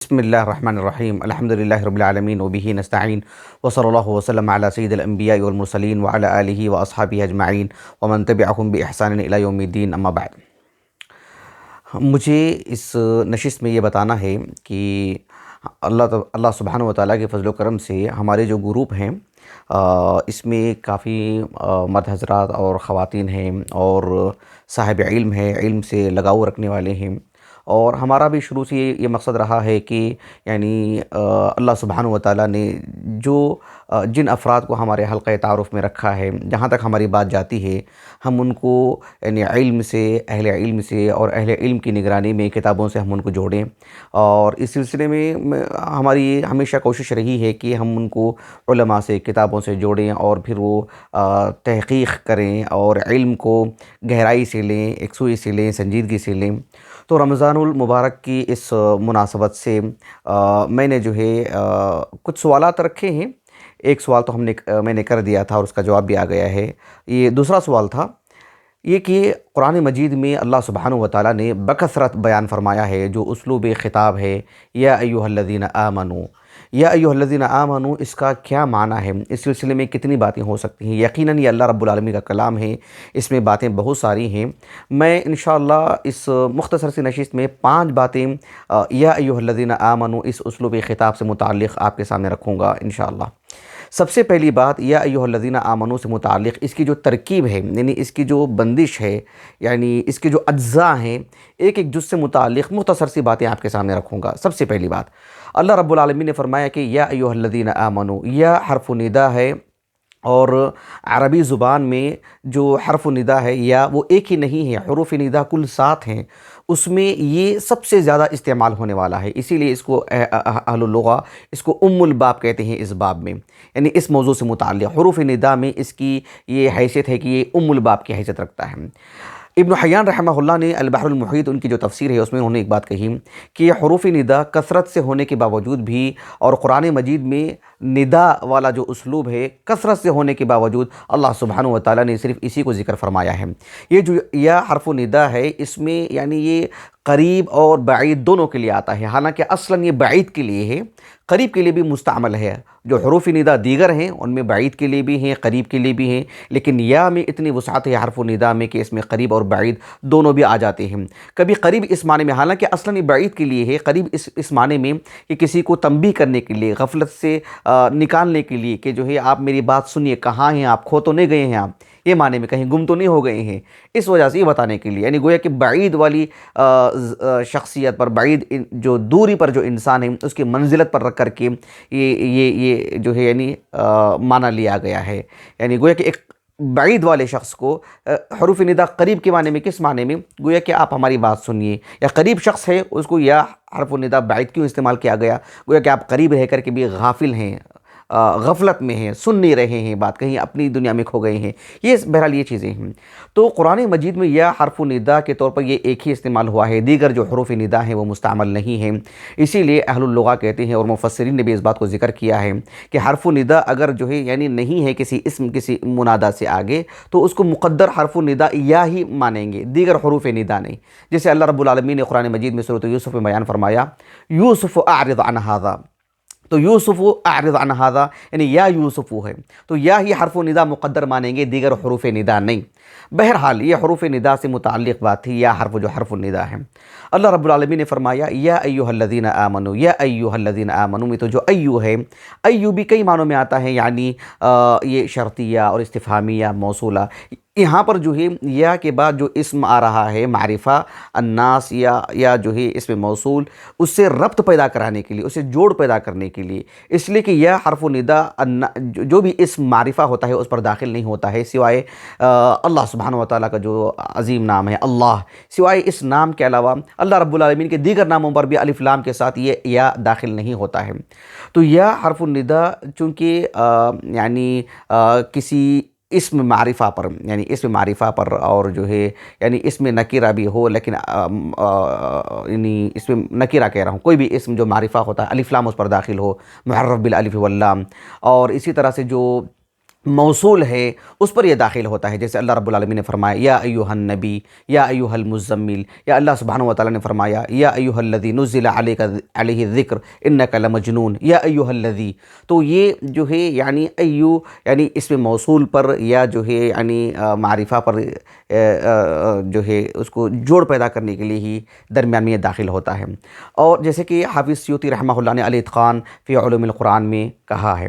بسم اللہ الرحمن الرحیم الحمد للہ رب العالمین وبہ نستعین وصلی اللہ وسلم علی سید الانبیاء والمرسلین وعلی آلہ واصحابہ اجمعین ومن تبعہم بإحسان الی یوم الدین اما بعد۔ مجھے اس نشست میں یہ بتانا ہے کہ اللہ سبحانہ و تعالیٰ کے فضل و کرم سے ہمارے جو گروپ ہیں اس میں کافی مرد حضرات اور خواتین ہیں اور صاحب علم ہیں، علم سے لگاؤ رکھنے والے ہیں، اور ہمارا بھی شروع سے یہ مقصد رہا ہے کہ اللہ سبحانہ و تعالیٰ نے جن افراد کو ہمارے حلقہ تعارف میں رکھا ہے، جہاں تک ہماری بات جاتی ہے، ہم ان کو علم سے، اہل علم سے اور اہل علم کی نگرانی میں کتابوں سے ہم ان کو جوڑیں۔ اور اس سلسلے میں ہماری ہمیشہ کوشش رہی ہے کہ ہم ان کو علماء سے، کتابوں سے جوڑیں اور پھر وہ تحقیق کریں اور علم کو گہرائی سے لیں، یکسوئی سے لیں، سنجیدگی سے لیں۔ تو رمضان المبارک کی اس مناسبت سے میں نے کچھ سوالات رکھے ہیں۔ ایک سوال تو میں نے کر دیا تھا اور اس کا جواب بھی آ گیا ہے۔ یہ دوسرا سوال تھا یہ کہ قرآن مجید میں اللہ سبحانہ و تعالیٰ نے بکثرت بیان فرمایا ہے جو اسلوب خطاب ہے، یا ایھا الذین آمنو، یا ایھا الذین آمنو، اس کا کیا معنی ہے؟ اس سلسلے میں کتنی باتیں ہو سکتی ہیں؟ یقیناً یہ اللہ رب العالمین کا کلام ہے، اس میں باتیں بہت ساری ہیں۔ میں انشاءاللہ اس مختصر سی نشست میں 5 باتیں یا ایھا الذین آمنو اس اسلوب خطاب سے متعلق آپ کے سامنے رکھوں گا انشاءاللہ۔ سب سے پہلی بات یا ایھا الذین آمنو سے متعلق اس کی جو ترکیب ہے، یعنی اس کی جو بندش ہے، یعنی اس کے جو اجزاء ہیں، ایک ایک جز سے متعلق مختصر سی باتیں آپ کے سامنے رکھوں گا۔ سب سے پہلی بات، اللہ رب العالمین نے فرمایا کہ یا ایھا الذین آمنو، یا حرف ندا ہے، اور عربی زبان میں جو حرف ندا ہے یا وہ ایک ہی نہیں ہے، حروف ندا کل 7 ہیں، اس میں یہ سب سے زیادہ استعمال ہونے والا ہے، اسی لیے اس کو اہل اللغہ اس کو ام الباب کہتے ہیں۔ اس باب میں یعنی اس موضوع سے متعلق حروف ندا میں اس کی یہ حیثیت ہے کہ یہ ام الباب کی حیثیت رکھتا ہے۔ ابن حیان رحمہ اللہ نے البحر المحیط، ان کی جو تفسیر ہے، اس میں انہوں نے ایک بات کہی کہ یہ حروف ندا کثرت سے ہونے کے باوجود بھی، اور قرآن مجید میں ندا والا جو اسلوب ہے کثرت سے ہونے کے باوجود، اللہ سبحانہ و تعالیٰ نے صرف اسی کو ذکر فرمایا ہے۔ یہ جو یا حرف ندا ہے، اس میں یعنی یہ قریب اور بعید دونوں کے لیے آتا ہے، حالانکہ اصلاً یہ بعید کے لیے ہے، قریب کے لیے بھی مستعمل ہے۔ جو حروف ندا دیگر ہیں ان میں بعید کے لیے بھی ہیں، قریب کے لیے بھی ہیں، لیکن یا میں اتنی وسعت ہے حرف ندا میں کہ اس میں قریب اور بعید دونوں بھی آ جاتے ہیں۔ کبھی قریب اس معنی میں، حالانکہ اصلاً یہ بعید کے لیے ہے، قریب اس معنی میں کہ کسی کو تنبیہ کرنے کے لیے، غفلت سے نکالنے کے لیے کہ آپ میری بات سنیے، کہاں ہیں آپ، کھو تو نہیں گئے ہیں آپ، یہ معنی میں کہیں گم تو نہیں ہو گئے ہیں، اس وجہ سے یہ بتانے کے لیے، یعنی گویا کہ بعید والی شخصیت پر، بعید جو دوری پر جو انسان ہے اس کی منزلت پر رکھ کر کے یہ یعنی معنی لیا گیا ہے۔ یعنی گویا کہ ایک بعید والے شخص کو حروف ندا قریب کے معنی میں، کس معنی میں؟ گویا کہ آپ ہماری بات سنیے، یا قریب شخص ہے اس کو یا حرف ندا بعید کیوں استعمال کیا گیا؟ گویا کہ آپ قریب رہ کر کے بھی غافل ہیں، غفلت میں ہیں، سن نہیں رہے ہیں بات، کہیں اپنی دنیا میں کھو گئے ہیں، یہ بہرحال یہ چیزیں ہیں۔ تو قرآن مجید میں یا حرف ندا کے طور پر یہ ایک ہی استعمال ہوا ہے، دیگر جو حروف ندا ہیں وہ مستعمل نہیں ہیں۔ اسی لیے اہل اللغہ کہتے ہیں، اور مفسرین نے بھی اس بات کو ذکر کیا ہے کہ حرف ندا اگر یعنی نہیں ہے کسی اسم، کسی منادا سے آگے، تو اس کو مقدر حرف ندا یا ہی مانیں گے، دیگر حروف ندا نہیں۔ جیسے اللہ رب العالمین نے قرآن مجید میں سورۃ یوسف میں بیان فرمایا، یوسف اعرض عن ھذا، تو یوسف اعرض عن ھذا یعنی یا یوسف ہے، تو یا ہی حرف ندا مقدر مانیں گے، دیگر حروف ندا نہیں۔ بہرحال یہ حروف ندا سے متعلق بات تھی، یا حرف جو حرف ندا ہے۔ اللہ رب العالمین نے فرمایا یا ایھا الذین آمنو، یا ایھا الذین آمنو میں تو جو ایو ہے، ایو بھی کئی معنوں میں آتا ہے، یعنی یہ شرطیہ اور استفہامیہ، موصولہ۔ یہاں پر یا کے بعد جو اسم آ رہا ہے، معرفہ، الناس، یا اس میں موصول، اس سے ربط پیدا کرانے کے لیے، اسے جوڑ پیدا کرنے کے لیے، اس لیے کہ یا حرف ندا جو بھی اسم معرفہ ہوتا ہے اس پر داخل نہیں ہوتا ہے، سوائے اللہ سبحانہ و تعالیٰ کا جو عظیم نام ہے اللہ، سوائے اس نام کے علاوہ اللہ رب العالمین کے دیگر ناموں پر بھی الف لام کے ساتھ یہ یا داخل نہیں ہوتا ہے۔ تو یا حرف ندا چونکہ یعنی کسی اسم معرفہ پر، یعنی اسم معرفہ پر، اور یعنی اسم نکرہ بھی ہو، لیکن یعنی اسم نکرہ کہہ رہا ہوں، کوئی بھی اسم جو معرفہ ہوتا ہے الف لام اس پر داخل ہو، معرف بالالف واللام، اور اسی طرح سے جو موصول ہے اس پر یہ داخل ہوتا ہے، جیسے اللہ رب العالمین نے فرمایا یا ایھا النبی یا ایھا المزمل، یا اللہ سبحانہ و تعالیٰ نے فرمایا یا ایھا الذی نزل علیک علیہ الذکر انک لمجنون یا ایھا الذی۔ تو یہ جو ہے یعنی یعنی اس میں موصول پر یا جو ہے یعنی معرفہ پر جو ہے اس کو جوڑ پیدا کرنے کے لیے ہی درمیان میں یہ داخل ہوتا ہے۔ اور جیسے کہ حافظ سیوطی رحمہ اللہ نے الاتقان فی علوم القرآن میں کہا ہے۔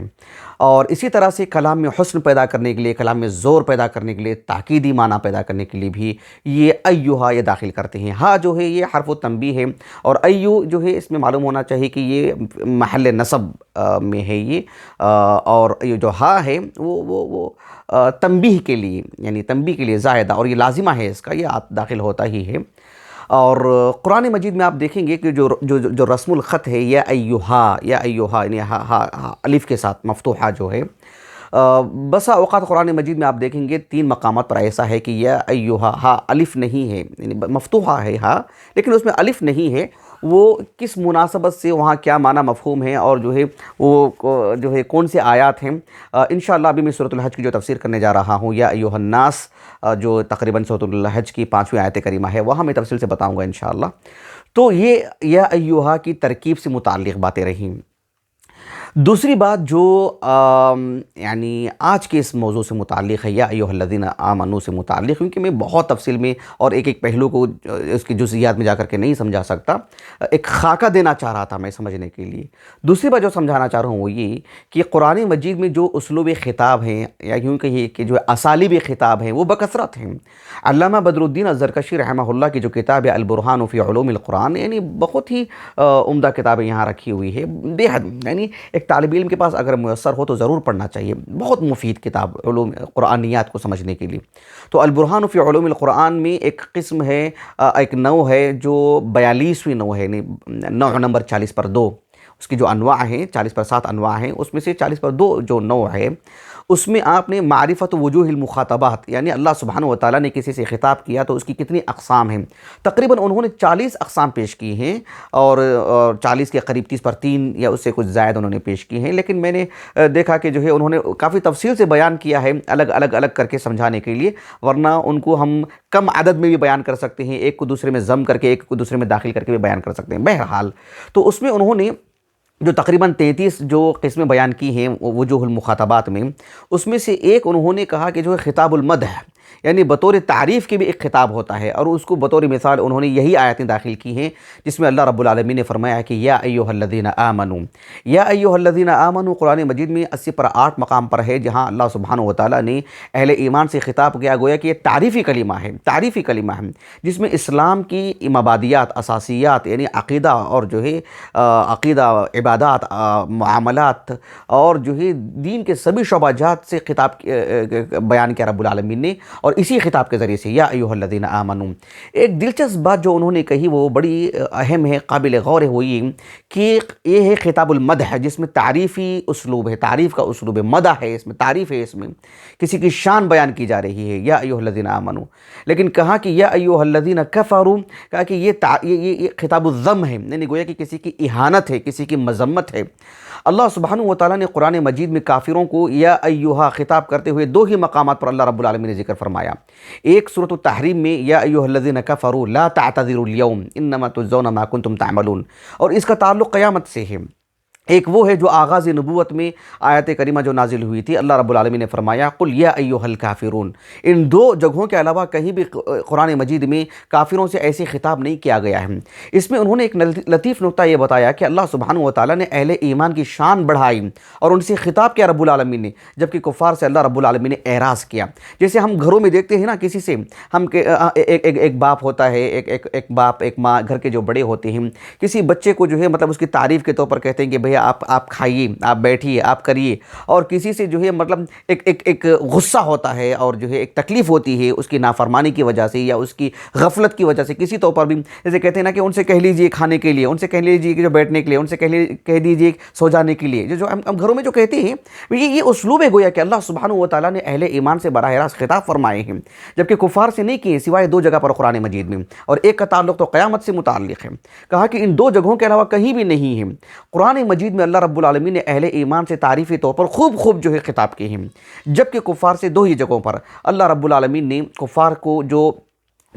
اور اسی طرح سے کلام میں حسن پیدا کرنے کے لیے، کلام میں زور پیدا کرنے کے لیے، تاکیدی معنی پیدا کرنے کے لیے بھی یہ ایھا یہ داخل کرتے ہیں۔ ہاں جو ہے یہ حرف و تنبیہ ہے، اور ایو جو ہے اس میں معلوم ہونا چاہیے کہ یہ محل نصب میں ہے یہ، اور جو ہاں ہے وہ تنبیہ کے لیے، یعنی تنبیہ کے لیے زائدہ، اور یہ لازمہ ہے اس کا، یہ داخل ہوتا ہی ہے۔ اور قرآن مجید میں آپ دیکھیں گے کہ جو رسم الخط ہے یا ایھا یعنی الف کے ساتھ مفتوحہ جو ہے، بسا اوقات قرآن مجید میں آپ دیکھیں گے 3 مقامات پر ایسا ہے کہ یا ایھا ہا الف نہیں ہے، یعنی مفتوحہ ہے ہا لیکن اس میں الف نہیں ہے۔ وہ کس مناسبت سے وہاں کیا معنی مفہوم ہے، اور جو ہے وہ جو ہے کون سے آیات ہیں، انشاءاللہ ابھی میں سورۃ الحج کی جو تفسیر کرنے جا رہا ہوں، یا ایھا الناس، جو تقریباً سورۃ الحج کی 5ویں آیت کریمہ ہے، وہاں میں تفصیل سے بتاؤں گا انشاءاللہ۔ تو یہ یا ایھا کی ترکیب سے متعلق باتیں رہیں۔ دوسری بات جو یعنی آج کے اس موضوع سے متعلق ہے، یا ایھا الذین آمنوا سے متعلق، کیونکہ میں بہت تفصیل میں اور ایک پہلو کو اس کی جزئیات میں جا کر کے نہیں سمجھا سکتا، ایک خاکہ دینا چاہ رہا تھا میں سمجھنے کے لیے۔ دوسری بات جو سمجھانا چاہ رہا ہوں وہ یہ کہ قرآن مجید میں جو اسلوب خطاب ہیں، یا یوں کہیے کہ جو اسالیب خطاب ہیں، وہ بکثرت ہیں۔ علامہ بدر الدین الزرکشی رحمہ اللہ کی جو کتاب ہے البرہان فی علوم القرآن، یعنی بہت ہی عمدہ کتابیں یہاں رکھی ہوئی ہے، بے حد، یعنی ایک طالب علم کے پاس اگر میسر ہو تو ضرور پڑھنا چاہیے، بہت مفید کتاب علوم قرآنیات کو سمجھنے کے لیے۔ تو البرہان فی علوم القرآن میں ایک قسم ہے، ایک نوع ہے جو 42ویں نوع ہے، یعنی نوع نمبر 40/2، اس کی جو انواع ہیں 40/7 انواع ہیں، اس میں سے 40/2 جو نوع ہے، اس میں آپ نے معرفت وجوہ المخاطبات، یعنی اللہ سبحانہ و تعالیٰ نے کسی سے خطاب کیا تو اس کی کتنی اقسام ہیں، تقریباً انہوں نے 40 اقسام پیش کی ہیں، اور 40 کے قریب 30/3 یا اس سے کچھ زائد انہوں نے پیش کی ہیں، لیکن میں نے دیکھا کہ جو ہے انہوں نے کافی تفصیل سے بیان کیا ہے الگ کر کے سمجھانے کے لیے، ورنہ ان کو ہم کم عدد میں بھی بیان کر سکتے ہیں، ایک کو دوسرے میں ضم کر کے، ایک کو دوسرے میں داخل کر کے بھی بیان کر سکتے ہیں۔ بہرحال تو اس میں انہوں نے جو تقریباً 33 جو قسمیں بیان کی ہیں وجوہ المخاطبات میں، اس میں سے ایک انہوں نے کہا کہ جو ہے خطاب المدح، یعنی بطور تعریف کے بھی ایک خطاب ہوتا ہے، اور اس کو بطور مثال انہوں نے یہی آیتیں داخل کی ہیں جس میں اللہ رب العالمین نے فرمایا کہ یا ایھا الذین آمنوا، یا ایھا الذین آمنوا قرآن مجید میں 80/8 مقام پر ہے، جہاں اللہ سبحانہ و تعالیٰ نے اہل ایمان سے خطاب کیا، گویا کہ یہ تعریفی کلمہ ہے جس میں اسلام کی مبادیات، اساسیات، یعنی عقیدہ، اور جو ہے عقیدہ، عبادات، معاملات، اور جو ہے دین کے سبھی شعبہ جات سے خطاب بیان کیا رب العالمین نے، اور اسی خطاب کے ذریعے سے یا ایھا الذین آمنوا۔ ایک دلچسپ بات جو انہوں نے کہی وہ بڑی اہم ہے، قابل غور ہے، وہ یہ کہ یہ ہے خطاب المدح، جس میں تعریفی اسلوب ہے، تعریف کا اسلوب ہے، مدح ہے، اس میں تعریف ہے، اس میں کسی کی شان بیان کی جا رہی ہے، یا ایھا الذین آمنوا۔ لیکن کہا کہ یا ایھا الذین کفروا، کہا کہ یہ خطاب الذم ہے، یعنی گویا کہ کسی کی اہانت ہے، کسی کی مذمت ہے۔ اللہ سبحانہ و تعالیٰ نے قرآن مجید میں کافروں کو یا ایھا خطاب کرتے ہوئے 2 ہی مقامات پر اللہ رب العالمین نے ذکر فرمایا، ایک سورۃ التحریم میں یا ایھا الذین کفروا لا تعتذروا اليوم انما تجزون ما کنتم تعملون، اور اس کا تعلق قیامت سے ہے۔ ایک وہ ہے جو آغاز نبوت میں آیت کریمہ جو نازل ہوئی تھی، اللہ رب العالمین نے فرمایا قل یا ایھا الکافرون۔ ان 2 جگہوں کے علاوہ کہیں بھی قرآن مجید میں کافروں سے ایسی خطاب نہیں کیا گیا ہے۔ اس میں انہوں نے ایک لطیف نقطہ یہ بتایا کہ اللہ سبحانہ و تعالیٰ نے اہل ایمان کی شان بڑھائی اور ان سے خطاب کیا رب العالمین نے، جبکہ کفار سے اللہ رب العالمین نے اعراض کیا۔ جیسے ہم گھروں میں دیکھتے ہیں نا، کسی سے ہم ایک باپ ہوتا ہے، ایک باپ، ایک ماں، گھر کے جو بڑے ہوتے ہیں، کسی بچے کو جو ہے مطلب اس کی تعریف کے طور پر کہتے ہیں کہ بھئی آپ کھائیے، آپ بیٹھیے، آپ کریے، اور کسی سے جو ہے مطلب ایک غصہ ہوتا ہے، اور جو ہے ایک تکلیف ہوتی ہے اس کی نافرمانی کی وجہ سے یا اس کی غفلت کی وجہ سے، کسی طور پر بھی جیسے کہتے ہیں نا کہ ان سے کہہ لیجئے کھانے کے لیے، ان سے کہہ لیجئے کہ جو بیٹھنے کے لیے، ان سے کہہ دیجئے سو جانے کے لیے، جو ہم گھروں میں جو کہتے ہیں، یہ اسلوب ہے گویا کہ اللہ سبحانہ و تعالیٰ نے اہل ایمان سے براہ راست خطاب فرمائے ہیں، جبکہ کفار سے نہیں کیے، سوائے 2 جگہ پر قرآن مجید میں، اور ایک کا تعلق تو قیامت سے متعلق ہے۔ کہا کہ ان 2 جگہوں کے علاوہ کہیں بھی نہیں ہے۔ قرآن مجید مجید میں اللہ رب العالمین نے اہل ایمان سے تعریفی طور پر خوب جو ہے خطاب کیے ہیں، جبکہ کفار سے دو ہی جگہوں پر اللہ رب العالمین نے کفار کو جو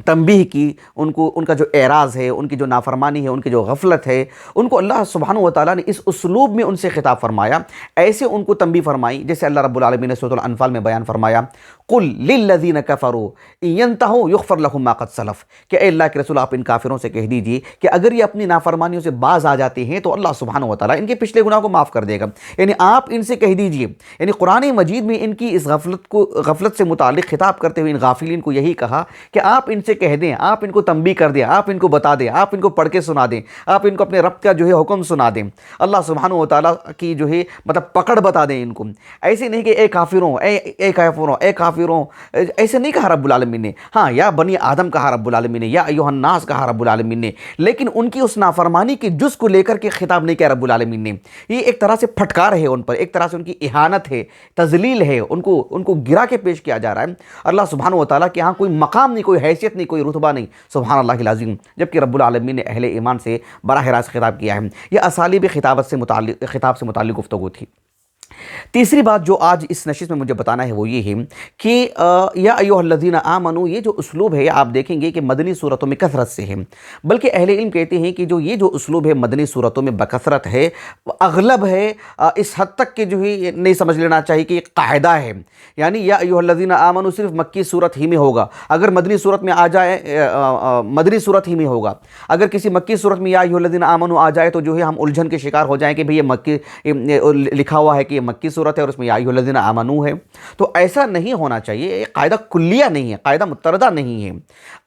تنبیہ کی، ان کا جو اعراض ہے، ان کی جو نافرمانی ہے، ان کی جو غفلت ہے، ان کو اللہ سبحانہ و تعالیٰ نے اس اسلوب میں ان سے خطاب فرمایا، ایسے ان کو تنبیہ فرمائی جیسے اللہ رب العالمین نے سورۃ الانفال میں بیان فرمایا، قل للذین کفروا ان ینتہوا یغفر لہم ما قد سلف، کہ اے اللہ کے رسول آپ ان کافروں سے کہہ دیجئے کہ اگر یہ اپنی نافرمانیوں سے باز آ جاتے ہیں تو اللہ سبحانہ و تعالیٰ ان کے پچھلے گناہ کو معاف کر دے گا۔ یعنی آپ ان سے کہہ دیجئے، یعنی قرآن مجید میں ان کی اس غفلت سے متعلق خطاب کرتے ہوئے ان غافلین کو یہی کہا کہ آپ ان سے کہہ دیں، آپ ان کو تنبیہ کر دیں، آپ ان کو بتا دیں، آپ ان کو پڑھ کے سنا دیں، آپ ان کو اپنے رب کا جو ہے حکم سنا دیں، اللہ سبحانہ و تعالیٰ کی جو ہے مطلب پکڑ بتا دیں ان کو۔ ایسے نہیں کہ اے کافروں، اے کافروں، اے کافروں، ایسے نہیں کہا رب العالمین نے، ہاں یا بنی آدم کہا رب العالمین نے، یا ایھا الناس کہا رب العالمین نے، لیکن ان کی اس نافرمانی کے جز کو لے کر کے خطاب نہیں کیا رب العالمین نے۔ یہ ایک طرح سے پھٹکار ہے ان پر، ایک طرح سے ان کی اہانت ہے، تذلیل ہے، ان کو گرا کے پیش کیا جا رہا ہے۔ اللہ سبحانہ و تعالیٰ کے ہاں کوئی مقام نہیں، کوئی حیثیت نہیں، کوئی رتبہ نہیں، سبحان اللہ العظیم، جبکہ رب العالمین نے اہل ایمان سے براہ راست خطاب کیا ہے۔ یہ اسالیب خطاب سے متعلق گفتگو تھی۔ تیسری بات جو آج اس نشست میں مجھے بتانا ہے وہ یہ ہے کہ یا ایھا الذین آمنوا، یہ جو اسلوب ہے آپ دیکھیں گے کہ مدنی صورتوں میں کثرت سے ہے، بلکہ اہل علم کہتے ہیں کہ یہ جو اسلوب ہے مدنی صورتوں میں بکثرت ہے، اغلب ہے، اس حد تک کہ جو ہے نہیں سمجھ لینا چاہیے کہ ایک قاعدہ ہے، یعنی یا ایھا الذین آمنوا صرف مکی صورت ہی میں ہوگا، اگر مدنی صورت میں آ جائے مدنی صورت ہی میں ہوگا، اگر کسی مکی صورت میں یا ایھا الذین آمنوا آ جائے تو جو ہے ہم الجھن کے شکار ہو جائیں کہ بھئی یہ مکی لکھا ہوا ہے کہ یہ مکی صورت ہے اور اس میں یا ایھا الذین آمنوا ہے، تو ایسا نہیں ہونا چاہیے، یہ قاعدہ کلیہ نہیں ہے، قاعدہ متردہ نہیں ہے،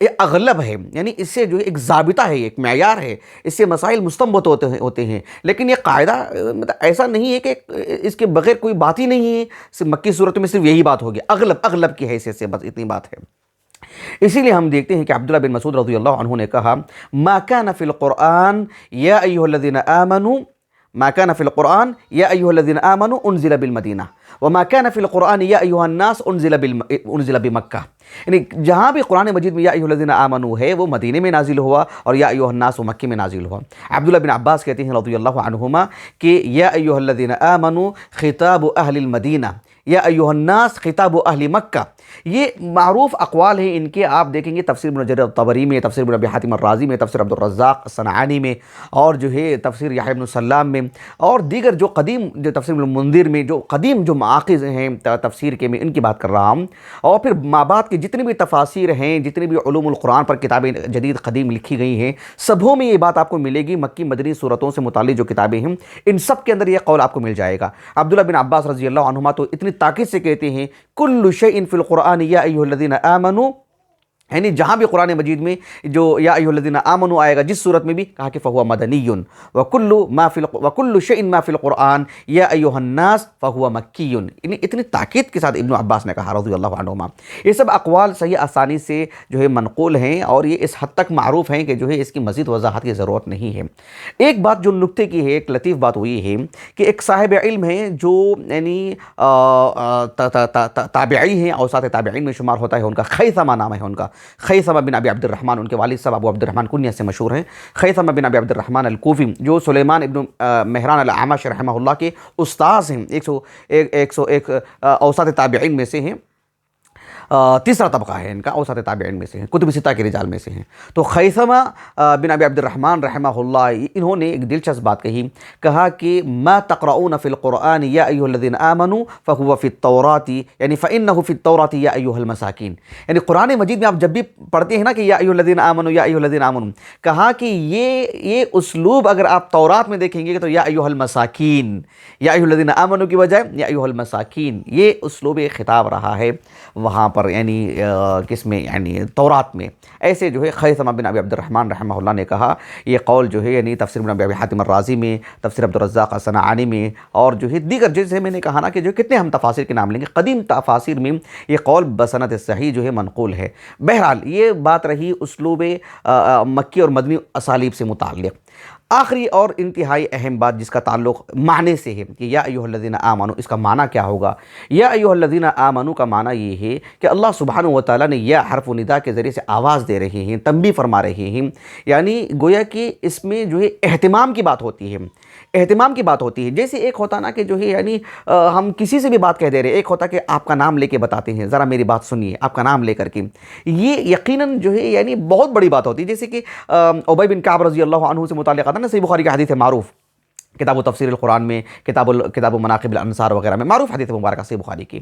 یہ اغلب ہے، یعنی اس سے جو ایک ضابطہ ہے، ایک معیار ہے، اس سے مسائل مستنبط ہوتے ہیں، لیکن یہ قاعدہ مطلب ایسا نہیں ہے کہ اس کے بغیر کوئی بات ہی نہیں ہے، صرف مکی صورت میں صرف یہی بات ہوگی، اغلب کی حیثیت سے بس اتنی بات ہے۔ اسی لیے ہم دیکھتے ہیں کہ عبداللہ بن مسعود رضی اللہ عنہ نے کہا ما کان فی القرآن یا ایھا الذین آمنوا، ما كان في القرآن يا أيها الذين آمنوا انزل بالمدینہ وما كان في القرآن يا أيها الناس انزل بمکہ، یعنی جہاں بھی قرآن مجید میں یا ایھا الذین آمنوا ہے وہ مدینے میں نازل ہوا اور یا ایھا الناس وہ مکے میں نازل ہوا۔ عبداللہ بن عباس کہتے ہیں رضی اللہ عنہما کہ یا ایھا الذین آمنوا خطاب اہل المدینہ یا ایھا الناس خطاب اہل مکہ، یہ معروف اقوال ہیں ان کے، آپ دیکھیں گے تفسیر ابن جریر الطبری میں، تفسیر ابن ابی حاتم الرازی میں، تفسیر عبد الرزاق الصنعانی میں، اور جو ہے تفسیر یحییٰ ابن سلام میں، اور دیگر جو قدیم جو تفسیر ابن المنذر میں جو قدیم جو مآخذ ہیں تفسیر کے میں ان کی بات کر رہا ہوں، اور پھر مابعد کی جتنی بھی تفاسیر ہیں، جتنی بھی علوم القرآن پر کتابیں جدید قدیم لکھی گئی ہیں، سبھوں میں یہ بات آپ کو ملے گی، مکی مدنی صورتوں سے متعلق جو کتابیں ہیں ان سب کے اندر یہ قول آپ کو مل جائے گا۔ عبداللہ بن عباس رضی اللہ عنہما تو اتنی تاکید سے کہتے ہیں کل شیء فی القرآن یا ایھا الذین آمنوا، یعنی جہاں بھی قرآن مجید میں جو یا ایھا الذین آمنوا آئے گا جس صورت میں بھی کہا کہ فہو مدنی وکل شیء ما فی القرآن یا ایھا الناس فہو مکی، یعنی اتنی تاکید کے ساتھ ابن عباس نے کہا رضی اللہ عنہما۔ یہ سب اقوال صحیح آسانی سے جو ہے منقول ہیں اور یہ اس حد تک معروف ہیں کہ جو ہے اس کی مزید وضاحت کی ضرورت نہیں ہے۔ ایک بات جو نکتے کی ہے، ایک لطیف بات وہ یہ ہے کہ ایک صاحب علم ہیں جو یعنی تابعی ہیں، اوساط تابعین میں شمار ہوتا ہے، ان کا خیثمہ نام ہے، ان کا خیثمہ بن ابی عبد الرحمن، ان کے والد صاحب ابو عبد الرحمن کنیہ سے مشہور ہیں، خیثمہ بن ابی عبد الرحمن الکوفی جو سلیمان ابن مہران الاعمش رحمہ اللہ کے استاذ ہیں، 101 اوساط تابعین میں سے ہیں، تیسرا طبقہ ہے ان کا، اوساط تابعین میں سے ہیں، کتب ستہ کے رجال میں سے ہیں۔ تو خیثمہ بن ابی عبد الرحمن رحمہ اللہ انہوں نے ایک دلچسپ بات کہا کہ ما تقرؤون فی القرآن یا ایھا الذین آمنوا فہو فی التوراۃ، یعنی فإنہ فی التوراۃ یا ایھا المساکین، یعنی قرآن مجید میں آپ جب بھی پڑھتے ہیں نا کہ یا ایھا الذین آمنوا یا ایھا الذین آمنوا، کہا کہ یہ اسلوب اگر آپ تورات میں دیکھیں گے تو یا ایھا المساکین، یا ایھا الذین آمنوا کی بجائے یا ایھا المساکین، یہ اسلوب خطاب رہا ہے وہاں پر، یعنی کس میں، یعنی تورات میں۔ ایسے جو ہے خیثمہ بن ابی عبد الرحمن رحمہ اللہ نے کہا، یہ قول جو ہے یعنی تفسیر ابن ابی حاتم الرازی میں، تفسیر عبد الرزاق الصنعانی میں، اور جو ہے دیگر جیسے میں نے کہا نا کہ جو کتنے ہم تفاسیر کے نام لیں گے، قدیم تفاسیر میں یہ قول بسند صحیح جو ہے منقول ہے۔ بہرحال یہ بات رہی اسلوب مکی اور مدنی اسالیب سے متعلق۔ آخری اور انتہائی اہم بات جس کا تعلق معنی سے ہے کہ یا ایھا الذین آمنوا، اس کا معنی کیا ہوگا؟ یا ایھا الذین آمنوا کا معنی یہ ہے کہ اللہ سبحانہ و تعالیٰ نے یا حرف و ندا کے ذریعے سے آواز دے رہے ہیں، تنبیہ فرما رہے ہیں، یعنی گویا کہ اس میں جو ہے اہتمام کی بات ہوتی ہے، اہتمام کی بات ہوتی ہے. جیسے ایک ہوتا نا کہ جو ہے یعنی ہم کسی سے بھی بات کہہ دے رہے ہیں، ایک ہوتا کہ آپ کا نام لے کے بتاتے ہیں، ذرا میری بات سنیے آپ کا نام لے کر کے، یہ یقیناً جو ہے یعنی بہت بڑی بات ہوتی ہے. جیسے کہ ابی بن کعب رضی اللہ عنہ سے متعلق آتا ہے نا، صحیح بخاری کی حدیث ہے معروف، کتاب و تفسیر القرآن میں، کتاب و مناقب الانصار وغیرہ میں معروف حدیث مبارکہ صحیح بخاری کی،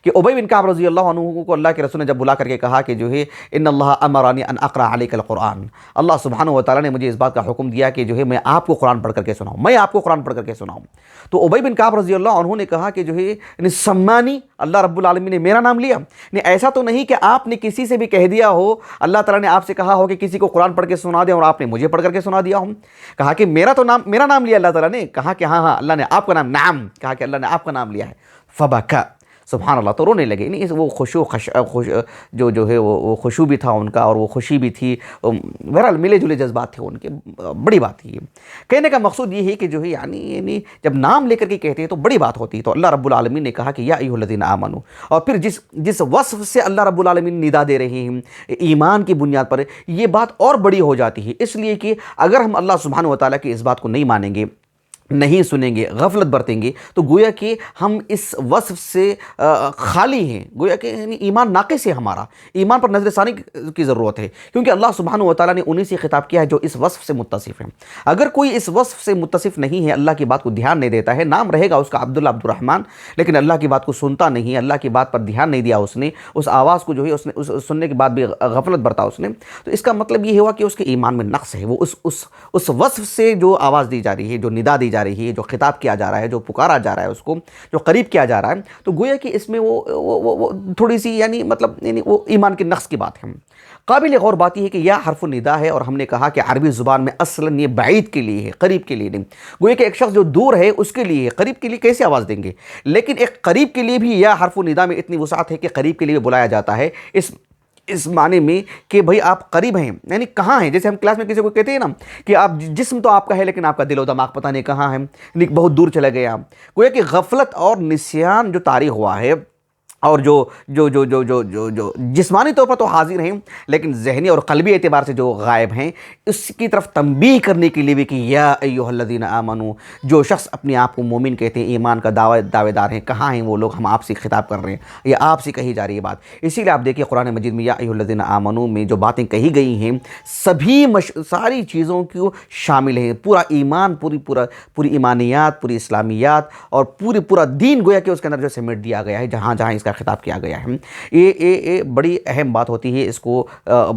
کہ ابی بن کعب رضی اللہ عنہ کو اللہ کے رسول نے جب بلا کر کے کہا کہ جو ہے ان اللہ امرانی ان اقرأ علیک القرآن، اللہ سبحانہ و تعالیٰ نے مجھے اس بات کا حکم دیا کہ جو ہے میں آپ کو قرآن پڑھ کر کے سناؤں، میں آپ کو قرآن پڑھ کر کے سناؤں. تو ابی بن کعب رضی اللہ عنہ نے کہا کہ جو ہے سمانی، اللہ رب العالمین نے میرا نام لیا. نہیں، ایسا تو نہیں کہ آپ نے کسی سے بھی کہہ دیا ہو، اللہ تعالیٰ نے آپ سے کہا ہو کہ کسی کو قرآن پڑھ کے سنا دیں اور آپ نے مجھے پڑھ کر کے سنا دیا ہوں. کہا کہ میرا نام لیا اللہ تعالیٰ نے. کہا کہ ہاں اللہ نے آپ کا نام، نعم، کہا کہ اللہ نے آپ کا نام لیا ہے. فبکا، سبحان اللہ، تو رونے لگے. نہیں، وہ جو ہے وہ خشوع بھی تھا ان کا اور وہ خوشی بھی تھی، بہرحال ملے جلے جذبات تھے ان کے. بڑی بات تھی یہ. کہنے کا مقصود یہ ہے کہ جو ہے یعنی جب نام لے کر کے کہتے ہیں تو بڑی بات ہوتی ہے. تو اللہ رب العالمین نے کہا کہ یا ایھا الذین آمنوا، اور پھر جس وصف سے اللہ رب العالمین ندا دے رہے ہیں ایمان کی بنیاد پر، یہ بات اور بڑی ہو جاتی ہے. اس لیے کہ اگر ہم اللہ سبحانہ و تعالیٰ کی اس بات کو نہیں مانیں گے، نہیں سنیں گے، غفلت برتیں گے، تو گویا کہ ہم اس وصف سے خالی ہیں، گویا کہ ایمان ناقص ہے. ہمارا ایمان پر نظر ثانی کی ضرورت ہے، کیونکہ اللہ سبحانہ و تعالیٰ نے انہی سے خطاب کیا ہے جو اس وصف سے متصف ہیں. اگر کوئی اس وصف سے متصف نہیں ہے، اللہ کی بات کو دھیان نہیں دیتا ہے، نام رہے گا اس کا عبداللہ عبد الرحمن، لیکن اللہ کی بات کو سنتا نہیں، اللہ کی بات پر دھیان نہیں دیا اس نے، اس آواز کو جو ہے اس نے سننے کے بعد بھی غفلت برتا اس نے، تو اس کا مطلب یہ ہوا کہ اس کے ایمان میں نقص ہے. وہ اس وصف سے جو آواز دی جا رہی ہے، جو ندا دی جا رہی ہے، جو خطاب کیا جا رہا ہے، جو پکارا جا رہا ہے، اس کو جو قریب کیا جا رہا ہے، تو گویا کہ اس میں وہ تھوڑی سی یعنی وہ ایمان کے نقص کی بات ہے. قابل غور بات یہ ہے کہ یا حرف الندا ہے، اور ہم نے کہا کہ عربی زبان میں اصلاً یہ بعید کے لیے ہے، قریب کے لیے نہیں. گویا کہ ایک شخص جو دور ہے اس کے لیے ہے، قریب کے لیے کیسے آواز دیں گے؟ لیکن ایک قریب کے لیے بھی یا حرف الندا میں اتنی وسعت ہے کہ قریب کے لیے بھی بلایا جاتا ہے، اس معنی میں کہ بھئی آپ قریب ہیں، یعنی کہاں ہیں. جیسے ہم کلاس میں کسی کو کہتے ہیں نا کہ آپ جسم تو آپ کا ہے لیکن آپ کا دل و دماغ پتہ نہیں کہاں ہے، یعنی بہت دور چلے گئے آپ. گویا کہ غفلت اور نسیان جو طاری ہوا ہے، اور جو جسمانی طور پر تو حاضر ہیں لیکن ذہنی اور قلبی اعتبار سے جو غائب ہیں، اس کی طرف تنبیہ کرنے کے لیے بھی کہ یا ایھا الذین آمنوا، جو شخص اپنے آپ کو مومن کہتے ہیں، ایمان کا دعوے دار ہیں، کہاں ہیں وہ لوگ؟ ہم آپ سے خطاب کر رہے ہیں، یا آپ سے کہی جا رہی ہے بات. اسی لیے آپ دیکھیں قرآن مجید میں یا ایھا الذین آمنوا میں جو باتیں کہی گئی ہیں ساری چیزوں کو شامل ہیں. پورا ایمان، پوری ایمانیات، پوری اسلامیات اور پورا دین گویا کہ اس کے اندر جو سمیٹ دیا گیا ہے، جہاں جہاں اس کا خطاب کیا گیا ہے. یہ بڑی اہم بات ہوتی ہے، اس کو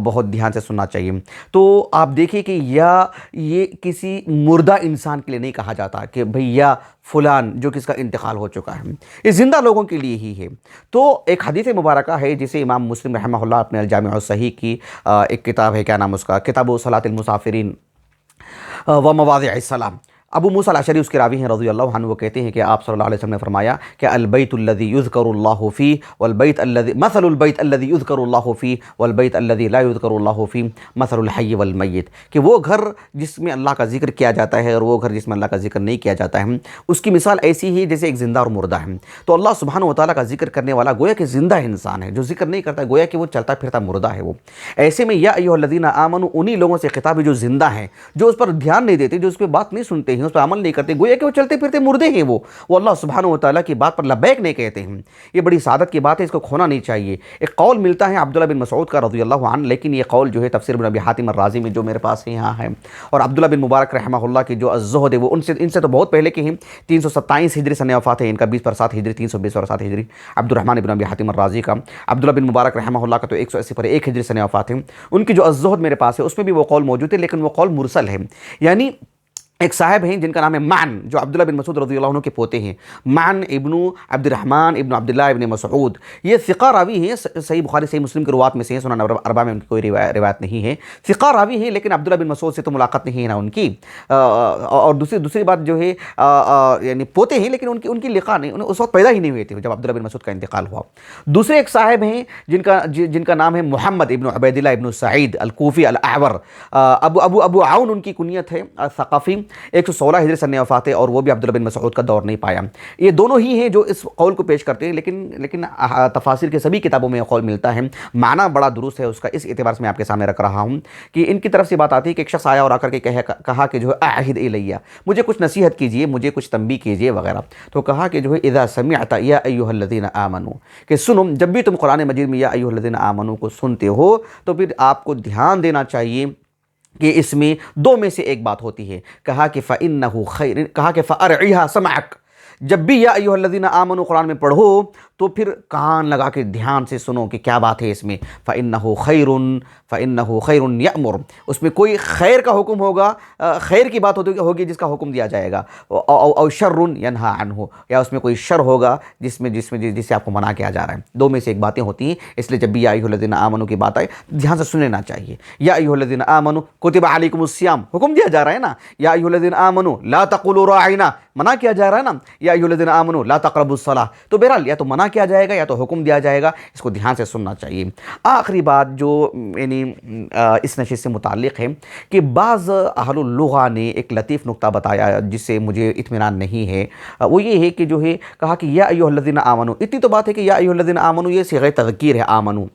بہت دھیان سے سننا چاہیے. تو آپ دیکھیں کہ یا یہ کسی مردہ انسان کے لیے نہیں کہا جاتا کہ بھئی یا فلان جو کس کا انتقال ہو چکا ہے، یہ زندہ لوگوں کے لیے ہی ہے. تو ایک حدیث مبارکہ ہے جسے امام مسلم رحمہ اللہ اپنے الجامع الصحیح کی ایک کتاب ہے، کیا نام اس کا، کتاب صلاۃ المسافرین و مواضع الصلاۃ. ابو موسیٰ الاشعری اس کے راوی ہیں رضی اللہ عنہ، وہ کہتے ہیں کہ آپ صلی اللہ علیہ وسلم نے فرمایا کہ البیت الذی یذکر اللہ فیہ والبیت الذی مثل البیت الذی یذکر اللہ فیہ والبیت الذی لا یذکر اللہ فیہ مثل الحی والمیت، کہ وہ گھر جس میں اللہ کا ذکر کیا جاتا ہے اور وہ گھر جس میں اللہ کا ذکر نہیں کیا جاتا ہے، اس کی مثال ایسی ہی جیسے ایک زندہ اور مردہ ہے. تو اللہ سبحانہ و تعالیٰ کا ذکر کرنے والا گویا کہ زندہ انسان ہے، جو ذکر نہیں کرتا گویا کہ وہ چلتا پھرتا مردہ ہے. وہ ایسے میں یا ایھا الذین آمنوا انہی لوگوں سے خطاب ہے جو زندہ ہیں، جو اس پر دھیان نہیں دیتے، جو اس پہ بات نہیں سنتے ہیں، اس پہ عمل نہیں کرتے، گویا کہ وہ چلتے پھرتے مردے ہیں. وہ اللہ سبحانہ و تعالیٰ کی بات پر لبیک نہیں کہتے ہیں. یہ بڑی سعادت کی بات ہے، اس کو کھونا نہیں چاہیے. ایک قول ملتا ہے عبداللہ بن مسعود کا رضی اللہ عنہ، لیکن یہ قول جو ہے تفسیر ابن ابی حاتم الرازی میں جو میرے پاس ہے یہاں ہے، اور عبداللہ بن مبارک رحمہ اللہ کی جو الزہد ہے وہ ان سے تو بہت پہلے کے ہیں. 327 ہجری سنہ وفات ہے ان کا، 20/7 ہجری، 320/7 ہجری. عبد الرحمن بن ابی حاتم الرازی کا. عبداللہ بن مبارک رحمہ اللہ کا تو 180/1 ہجری سنہ وفات ہے. ان کی جو الزہد میرے پاس ہے اس میں بھی وہ قول موجود ہے، لیکن وہ قول مرسل ہے. یعنی ایک صاحب ہیں جن کا نام ہے معن، جو عبداللہ بن مسعود رضی اللہ عنہ کے پوتے ہیں، معن ابن عبد الرحمن ابن عبداللہ ابن مسعود. یہ ثقہ راوی ہیں، صحیح بخاری صحیح مسلم کی روات میں سے ہیں، سنن اربعہ میں ان کی کوئی روایت نہیں ہے. ثقہ راوی ہیں، لیکن عبداللہ بن مسعود سے تو ملاقات نہیں ہے نا ان کی. اور دوسری بات جو ہے یعنی پوتے ہیں لیکن ان کی لقاء نہیں، اس وقت پیدا ہی نہیں ہوئے تھے جب عبداللہ بن مسعود کا انتقال ہوا. دوسرے ایک صاحب ہیں جن کا نام ہے محمد ابن عبید اللہ ابن سعید الکوفی الاعور. ابو عون ان کی کنیت ہے، ثقفی. 116 ہجری سن وفات ہے اور وہ بھی عبداللہ بن مسعود کا دور نہیں پایا۔ یہ دونوں ہی ہیں جو اس قول کو پیش کرتے ہیں، لیکن تفاسیر کے سبھی کتابوں میں یہ قول ملتا ہے، معنی بڑا درست ہے اس کا، اس اعتبار سے میں آپ کے سامنے رکھ رہا ہوں کہ ان کی طرف سے بات آتی ہے کہ ایک شخص آیا اور آ کر کے کہا کہ جو ہے اعہد الیہ، مجھے کچھ نصیحت کیجئے، مجھے کچھ تنبیہ کیجئے وغیرہ۔ تو کہا کہ جو ہے اذا سمعت یا ایھا الذین آمنوا، کہ سنو، جب بھی تم قرآن مجید میں یا ایھا الذین آمنوا کو سنتے ہو تو پھر آپ کو دھیان دینا چاہیے کہ اس میں دو میں سے ایک بات ہوتی ہے۔ کہا کہ فَإِنَّهُ خَيْرٌ، کہا کہ فَأَرْعِهَا سَمْعَكَ، جب بھی یا ایھا الذین آمنوا قرآن میں پڑھو تو پھر کان لگا کے دھیان سے سنو کہ کیا بات ہے اس میں۔ فَإِنَّهُ خَيْرٌ، فَإِنَّهُ خَيْرٌ يَأْمُرُ، اس میں کوئی خیر کا حکم ہوگا، خیر کی بات ہوگی جس کا حکم دیا جائے گا، او شر ینہا عنہ، یا اس میں کوئی شر ہوگا جس سے آپ کو منع کیا جا رہا ہے۔ دو میں سے ایک باتیں ہوتی ہیں، اس لیے جب بھی یا ایھا الذین آمنوا کی بات آئے دھیان سے سن لینا چاہیے۔ یا ایھا الذین آمنوا کتب علیکم الصیام، حکم دیا جا رہا ہے نا، یا ایھا الذین آمنوا لا تقولوا راعنا، منع کیا جا رہا ہے نا، یا ایھا الذین آمنوا لا تقربوا الصلاۃ، تو بہرحال یا تو منع کیا جائے گا یا تو حکم دیا جائے گا، اس کو دھیان سے سننا چاہیے۔ آخری بات جو یعنی اس نشست سے متعلق ہے کہ بعض اہل اللغہ نے ایک لطیف نکتہ بتایا جس سے مجھے اطمینان نہیں ہے، وہ یہ ہے کہ جو ہے کہا کہ یا ایھا الذین آمنوا، اتنی تو بات ہے کہ یا ایھا الذین آمنوا یہ صیغہ تذکیر ہے، آمنو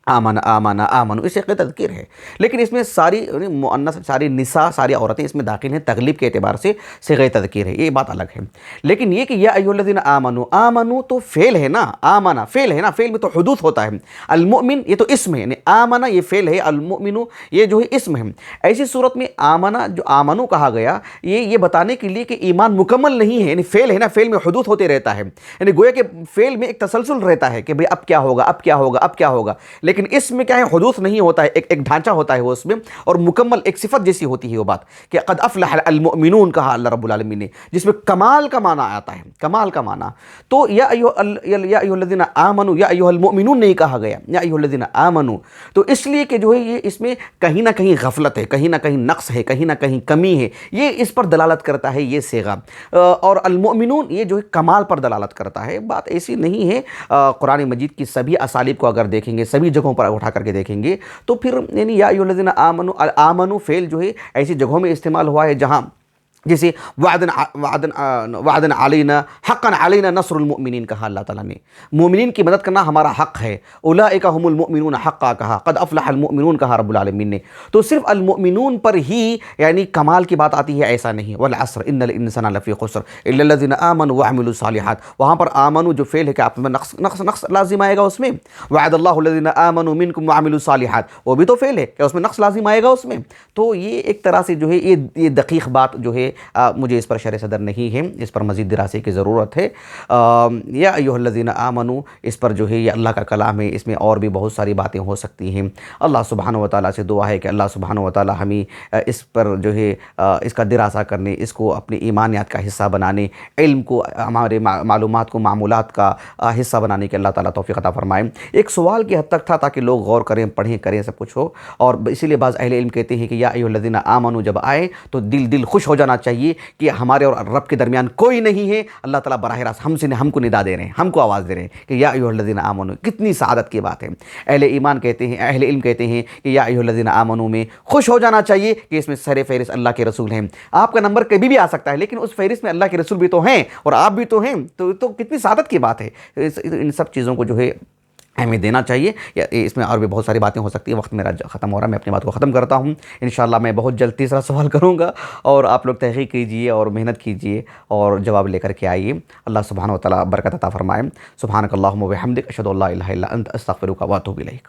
آمنو اس سے تذکیر ہے، لیکن اس میں ساری مؤنث، ساری نساء، ساری عورتیں اس میں داخل ہیں، تغلیب کے اعتبار سے صیغہ تذکیر ہے، یہ بات الگ ہے۔ لیکن یہ کہ یا ایھا الذین آمنو تو فعل ہے نا، آمنا فعل ہے نا، فعل میں تو حدوث ہوتا ہے۔ المؤمن یہ تو اسم ہے، یعنی آمنا یہ فعل ہے، المؤمن یہ جو ہے اسم ہے۔ ایسی صورت میں آمنا جو آمنو کہا گیا یہ بتانے کے لیے کہ ایمان مکمل نہیں ہے، یعنی فعل ہے نا، فعل میں حدوث ہوتے رہتا ہے، یعنی گویا کہ فعل میں ایک تسلسل رہتا ہے کہ بھئی اب کیا ہوگا، اب کیا ہوگا، اب کیا ہوگا، لیکن اس میں کیا ہے، حدوث نہیں ہوتا ہے، ایک ڈھانچہ ہوتا ہے وہ اس میں، اور مکمل ایک صفت جیسی ہوتی ہے وہ بات کہ قد افلح المؤمنون کہا اللہ رب العالمین نے، جس میں کمال کا معنی آتا ہے، کمال کا معنی۔ تو یا ایھا الذین آمنوا، یا ایھا المؤمنون نہیں کہا گیا، یا ایھا الذین آمنوا، تو اس لیے کہ جو ہے یہ اس میں کہیں نہ کہیں غفلت ہے، کہیں نہ کہیں نقص ہے، کہیں نہ کہیں کمی ہے، یہ اس پر دلالت کرتا ہے یہ صیغہ، اور المؤمنون یہ جو ہے کمال پر دلالت کرتا ہے۔ بات ایسی نہیں ہے، قرآن مجید کی سبھی اسالیب کو اگر دیکھیں گے، سبھی جگہوں پر اٹھا کر کے دیکھیں گے تو پھر یعنی یا ایھا الذین آمنوا، آمنو فعل جو ہے ایسی جگہوں میں استعمال ہوا ہے جہاں جیسے وعدن علینا حقا علینا نصر المؤمنین کہا اللہ تعالیٰ نے، مومنین کی مدد کرنا ہمارا حق ہے، اولئک هم المؤمنون حقا کہا، قد افلح المؤمنون کہا رب العالمین نے۔ تو صرف المؤمنون پر ہی یعنی کمال کی بات آتی ہے ایسا نہیں، والعصر ان الانسان لفی خسر الا الذین آمنوا وعملوا الصالحات، وہاں پر آمنوا جو فعل ہے کہ آپ میں نقص لازم آئے گا اس میں، وعد اللہ الذین آمنوا منکم وعملوا الصالحات وہ بھی تو فعل ہے کہ اس میں نقص لازم آئے گا اس میں۔ تو یہ ایک طرح سے جو ہے یہ دقیق بات جو ہے مجھے اس پر شرح صدر نہیں ہے، اس پر مزید دراسے کی ضرورت ہے۔ یا ایھا الذین آمنوا اس پر جو ہے یہ اللہ کا کلام ہے، اس میں اور بھی بہت ساری باتیں ہو سکتی ہیں۔ اللہ سبحانہ و تعالیٰ سے دعا ہے کہ اللہ سبحانہ و تعالیٰ ہمیں اس پر جو ہے اس کا دراسہ کرنے، اس کو اپنے ایمانیات کا حصہ بنانے، علم کو ہمارے معلومات کو معمولات کا حصہ بنانے کے اللہ تعالیٰ توفیق عطا فرمائے۔ ایک سوال کی حد تک تھا تاکہ لوگ غور کریں، پڑھیں کریں، سب کچھ ہو، اور اسی لیے بعض اہل علم کہتے ہیں کہ یا ایھا الذین آمنوا جب آئے تو دل خوش ہو جانا چاہیے کہ ہمارے اور رب کے درمیان کوئی نہیں ہے، اللہ تعالیٰ براہ راست ہم کو ندا دے رہے ہیں، ہم کو آواز دے رہے ہیں کہ یا ایھا الذین آمنوا، کتنی سعادت کی بات ہے۔ اہل ایمان کہتے ہیں، اہل علم کہتے ہیں کہ یا ایھا الذین آمنوا میں خوش ہو جانا چاہیے کہ اس میں سر فہرست اللہ کے رسول ہیں۔ آپ کا نمبر کبھی بھی آ سکتا ہے لیکن اس فہرست میں اللہ کے رسول بھی تو ہیں اور آپ بھی تو ہیں، تو کتنی سعادت کی بات ہے۔ ان سب چیزوں کو جو ہے ہمیں دینا چاہیے۔ اس میں اور بھی بہت ساری باتیں ہو سکتی ہیں، وقت میرا ختم ہو رہا ہے، میں اپنی بات کو ختم کرتا ہوں۔ انشاءاللہ میں بہت جلد تیسرا سوال کروں گا اور آپ لوگ تحقیق کیجئے اور محنت کیجئے اور جواب لے کر کے آئیے۔ اللہ سبحانہ و تعالیٰ برکت عطا فرمائے۔ سبحانک اللہم و بحمدک، اشہد ان لا الہ الا انت، استغفرک و اتوب الیک۔